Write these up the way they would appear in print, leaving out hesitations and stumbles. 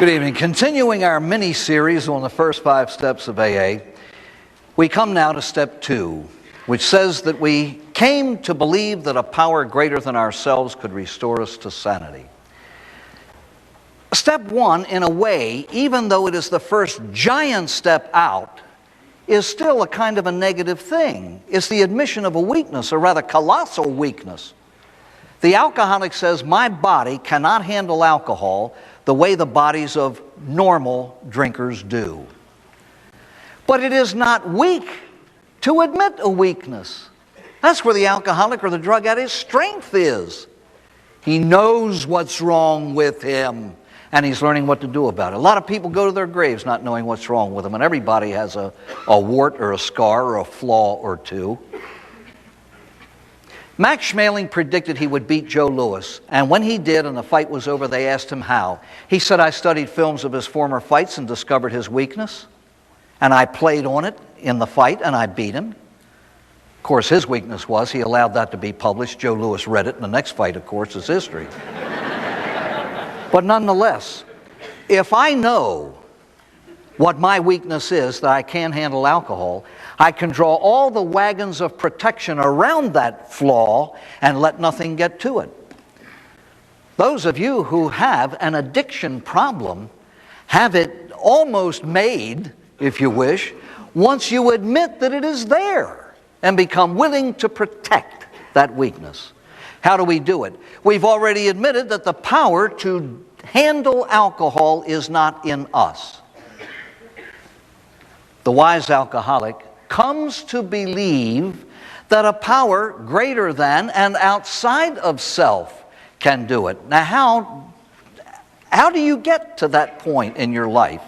Good evening. Continuing our mini-series on the first 5 steps of AA, we come now to step 2, which says that we came to believe that a power greater than ourselves could restore us to sanity. Step 1, in a way, even though it is the first giant step out, is still a kind of a negative thing. It's the admission of a weakness, a rather colossal weakness. The alcoholic says, my body cannot handle alcohol the way the bodies of normal drinkers do. But it is not weak to admit a weakness. That's where the alcoholic or the drug addict's strength is. He knows what's wrong with him, and he's learning what to do about it. A lot of people go to their graves not knowing what's wrong with them, and everybody has a wart or a scar or a flaw or two. Max Schmeling predicted he would beat Joe Louis, and when he did and the fight was over, they asked him how. He said, I studied films of his former fights and discovered his weakness, and I played on it in the fight, and I beat him. Of course, his weakness was he allowed that to be published. Joe Louis read it, and the next fight, of course, is history. But nonetheless, if I know what my weakness is, that I can't handle alcohol, I can draw all the wagons of protection around that flaw and let nothing get to it. Those of you who have an addiction problem have it almost made, if you wish, once you admit that it is there and become willing to protect that weakness. How do we do it? We've already admitted that the power to handle alcohol is not in us. The wise alcoholic comes to believe that a power greater than and outside of self can do it. Now, how do you get to that point in your life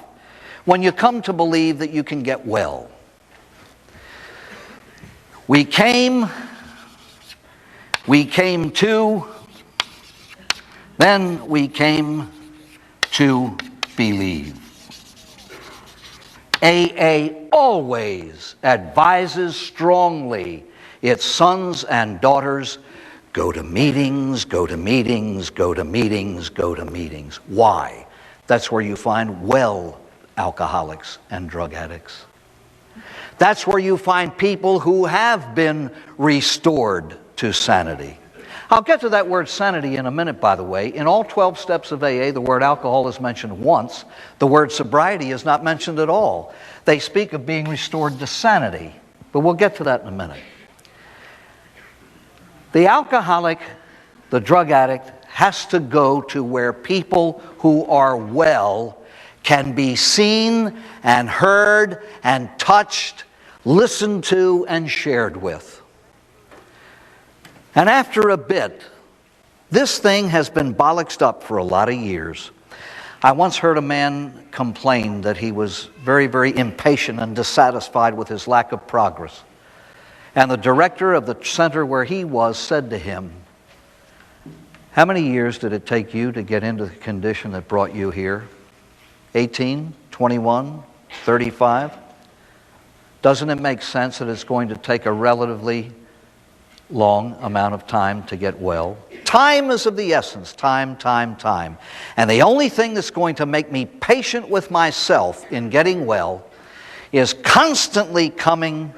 when you come to believe that you can get well? We came to, then we came to believe. AA always advises strongly its sons and daughters, go to meetings, go to meetings, go to meetings, go to meetings. Why? That's where you find well alcoholics and drug addicts. That's where you find people who have been restored to sanity. I'll get to that word sanity in a minute, by the way. In all 12 steps of AA, the word alcohol is mentioned once. The word sobriety is not mentioned at all. They speak of being restored to sanity, but we'll get to that in a minute. The alcoholic, the drug addict, has to go to where people who are well can be seen and heard and touched, listened to and shared with. And after a bit, this thing has been bollocksed up for a lot of years. I once heard a man complain that he was very, very impatient and dissatisfied with his lack of progress. And the director of the center where he was said to him, how many years did it take you to get into the condition that brought you here? 18, 21, 35? Doesn't it make sense that it's going to take a relatively long amount of time to get well? Time is of the essence. Time. And the only thing that's going to make me patient with myself in getting well is constantly coming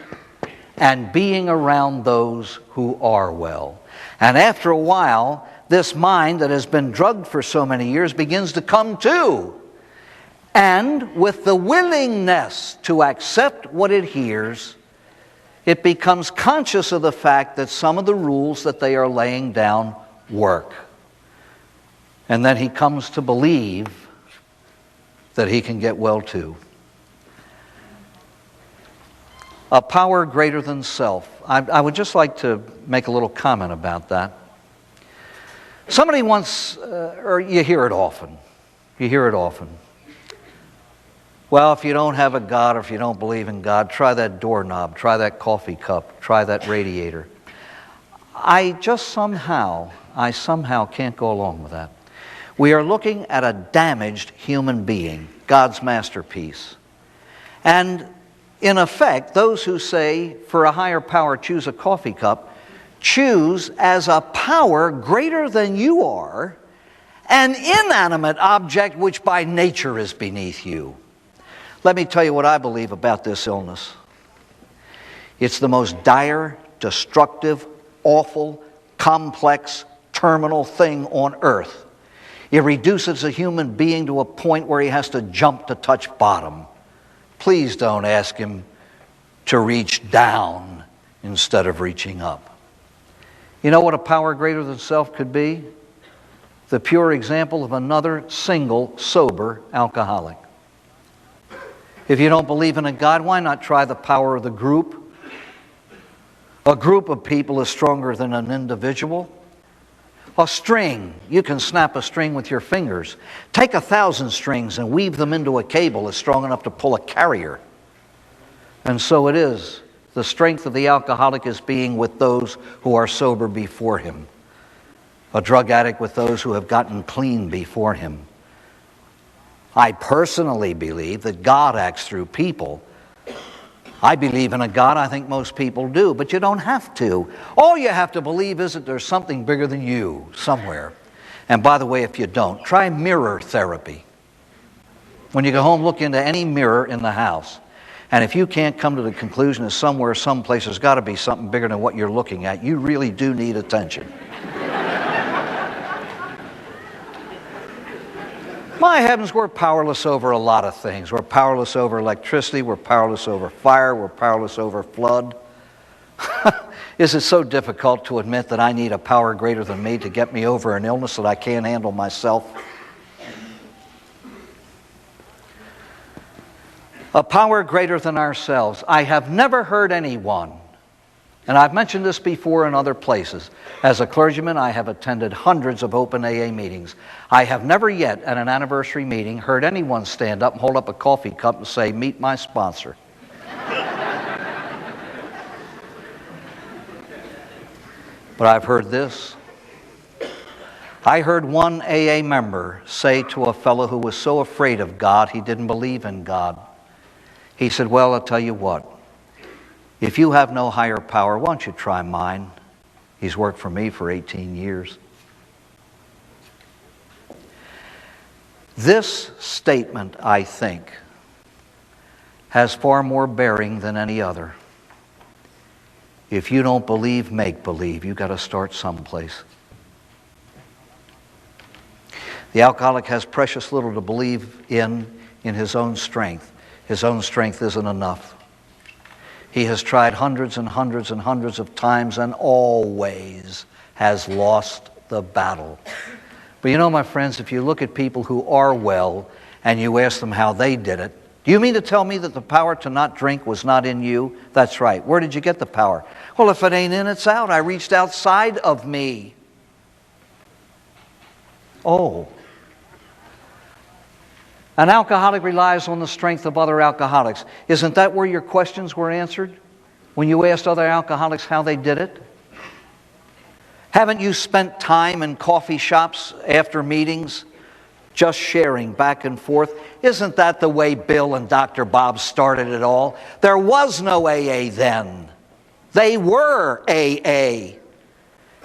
and being around those who are well. And after a while, this mind that has been drugged for so many years begins to come to. And with the willingness to accept what it hears, it becomes conscious of the fact that some of the rules that they are laying down work. And then he comes to believe that he can get well too. A power greater than self. I would just like to make a little comment about that. Somebody once, or you hear it often. Well, if you don't have a God or if you don't believe in God, try that doorknob, try that coffee cup, try that radiator. I somehow can't go along with that. We are looking at a damaged human being, God's masterpiece. And in effect, those who say, for a higher power, choose a coffee cup, choose as a power greater than you are an inanimate object which by nature is beneath you. Let me tell you what I believe about this illness. It's the most dire, destructive, awful, complex, terminal thing on earth. It reduces a human being to a point where he has to jump to touch bottom. Please don't ask him to reach down instead of reaching up. You know what a power greater than self could be? The pure example of another single, sober alcoholic. If you don't believe in a God, why not try the power of the group? A group of people is stronger than an individual. A string, you can snap a string with your fingers. Take 1,000 strings and weave them into a cable that's strong enough to pull a carrier. And so it is. The strength of the alcoholic is being with those who are sober before him. A drug addict with those who have gotten clean before him. I personally believe that God acts through people. I believe in a God, I think most people do, but you don't have to. All you have to believe is that there's something bigger than you somewhere. And by the way, if you don't, try mirror therapy. When you go home, look into any mirror in the house. And if you can't come to the conclusion that somewhere, someplace, there's got to be something bigger than what you're looking at, you really do need attention. My heavens, we're powerless over a lot of things. We're powerless over electricity. We're powerless over fire. We're powerless over flood. Is it so difficult to admit that I need a power greater than me to get me over an illness that I can't handle myself? A power greater than ourselves. I have never heard anyone, and I've mentioned this before in other places. As a clergyman, I have attended hundreds of open AA meetings. I have never yet, at an anniversary meeting, heard anyone stand up and hold up a coffee cup and say, "Meet my sponsor." But I've heard this. I heard one AA member say to a fellow who was so afraid of God, he didn't believe in God. He said, "Well, I'll tell you what. If you have no higher power, why don't you try mine?" He's worked for me for 18 years. This statement, I think, has far more bearing than any other. If you don't believe, make believe. You've got to start someplace. The alcoholic has precious little to believe in his own strength. His own strength isn't enough. He has tried hundreds and hundreds and hundreds of times and always has lost the battle. But you know, my friends, if you look at people who are well and you ask them how they did it, do you mean to tell me that the power to not drink was not in you? That's right. Where did you get the power? Well, if it ain't in, it's out. I reached outside of me. Oh. An alcoholic relies on the strength of other alcoholics. Isn't that where your questions were answered? When you asked other alcoholics how they did it? Haven't you spent time in coffee shops after meetings just sharing back and forth? Isn't that the way Bill and Dr. Bob started it all? There was no AA then. They were AA.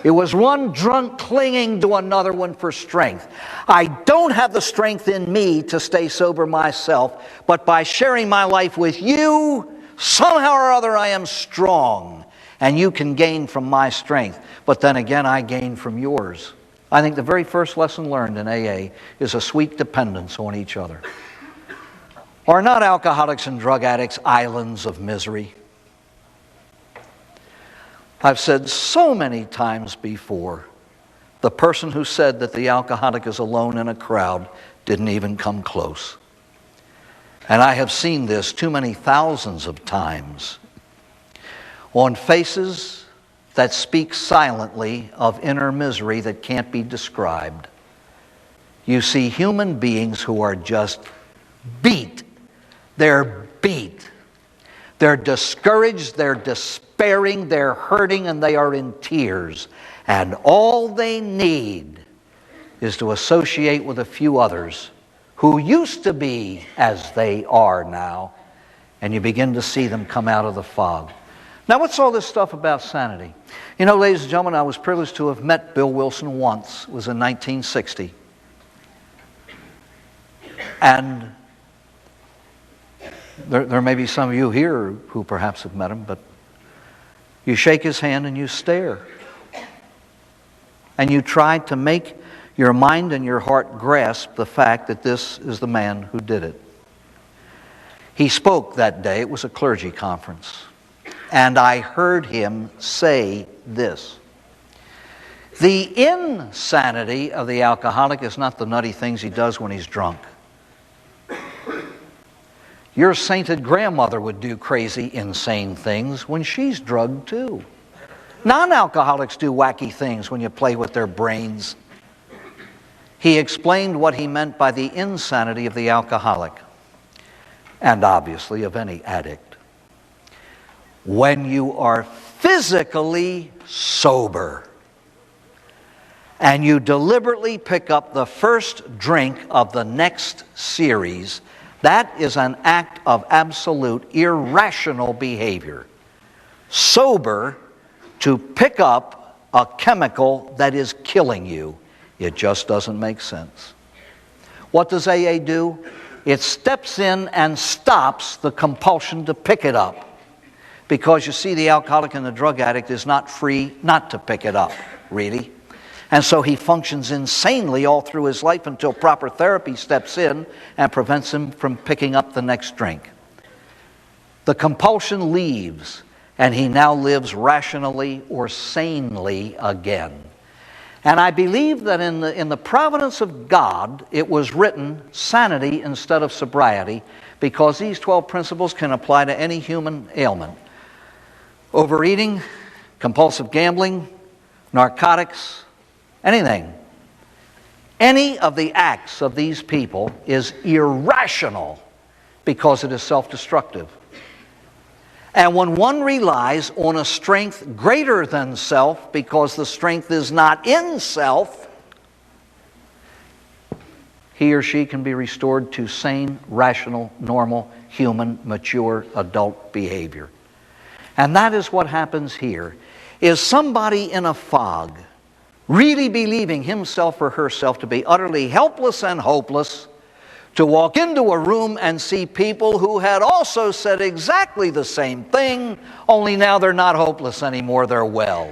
It was one drunk clinging to another one for strength. I don't have the strength in me to stay sober myself, but by sharing my life with you, somehow or other I am strong, and you can gain from my strength. But then again, I gain from yours. I think the very first lesson learned in AA is a sweet dependence on each other. Are not alcoholics and drug addicts islands of misery? I've said so many times before, the person who said that the alcoholic is alone in a crowd didn't even come close. And I have seen this too many thousands of times on faces that speak silently of inner misery that can't be described. You see human beings who are just beat. They're beat. They're discouraged, they're despairing, they're hurting, and they are in tears. And all they need is to associate with a few others who used to be as they are now, and you begin to see them come out of the fog. Now, what's all this stuff about sanity? You know, ladies and gentlemen, I was privileged to have met Bill Wilson once. It was in 1960. And there may be some of you here who perhaps have met him, but you shake his hand and you stare. And you try to make your mind and your heart grasp the fact that this is the man who did it. He spoke that day. It was a clergy conference. And I heard him say this: the insanity of the alcoholic is not the nutty things he does when he's drunk. Your sainted grandmother would do crazy, insane things when she's drugged too. Non-alcoholics do wacky things when you play with their brains. He explained what he meant by the insanity of the alcoholic, and obviously of any addict. When you are physically sober and you deliberately pick up the first drink of the next series, that is an act of absolute irrational behavior. Sober to pick up a chemical that is killing you. It just doesn't make sense. What does AA do? It steps in and stops the compulsion to pick it up. Because you see, the alcoholic and the drug addict is not free not to pick it up, really. And so he functions insanely all through his life until proper therapy steps in and prevents him from picking up the next drink. The compulsion leaves, and he now lives rationally or sanely again. And I believe that in the providence of God, it was written sanity instead of sobriety, because these 12 principles can apply to any human ailment. Overeating, compulsive gambling, narcotics, anything. Any of the acts of these people is irrational because it is self-destructive. And when one relies on a strength greater than self, because the strength is not in self, he or she can be restored to sane, rational, normal, human, mature, adult behavior. And that is what happens here. Is somebody in a fog, really believing himself or herself to be utterly helpless and hopeless, to walk into a room and see people who had also said exactly the same thing, only now they're not hopeless anymore, they're well.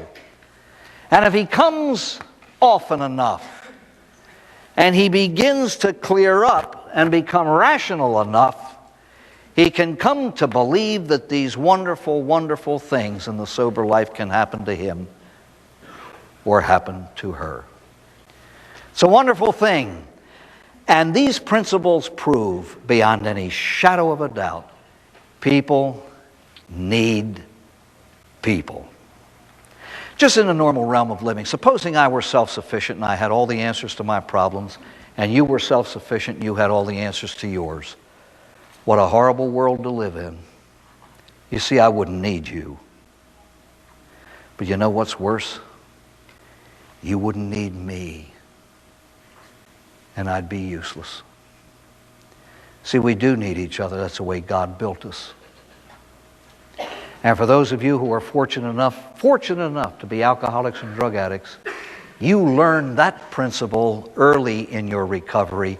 And if he comes often enough, and he begins to clear up and become rational enough, he can come to believe that these wonderful, wonderful things in the sober life can happen to him or happen to her. It's a wonderful thing. And these principles prove, beyond any shadow of a doubt, people need people. Just in the normal realm of living, supposing I were self-sufficient and I had all the answers to my problems, and you were self-sufficient and you had all the answers to yours. What a horrible world to live in. You see, I wouldn't need you. But you know what's worse? You wouldn't need me. And I'd be useless. See, we do need each other. That's the way God built us. And for those of you who are fortunate enough to be alcoholics and drug addicts, you learn that principle early in your recovery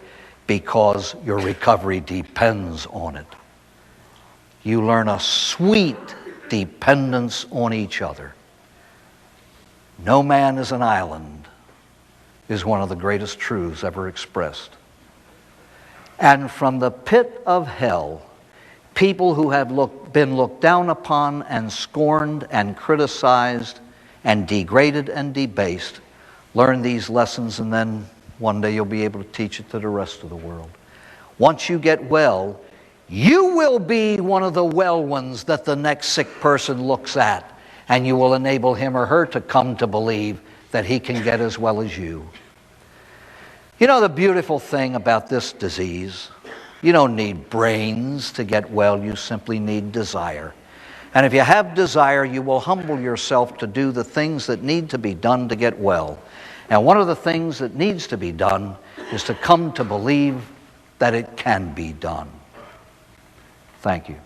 because your recovery depends on it. You learn a sweet dependence on each other. No man is an island is one of the greatest truths ever expressed. And from the pit of hell, people who have been looked down upon and scorned and criticized and degraded and debased learn these lessons, and then one day you'll be able to teach it to the rest of the world. Once you get well, you will be one of the well ones that the next sick person looks at, and you will enable him or her to come to believe that he can get as well as you. You know the beautiful thing about this disease? You don't need brains to get well, you simply need desire. And if you have desire, you will humble yourself to do the things that need to be done to get well. And one of the things that needs to be done is to come to believe that it can be done. Thank you.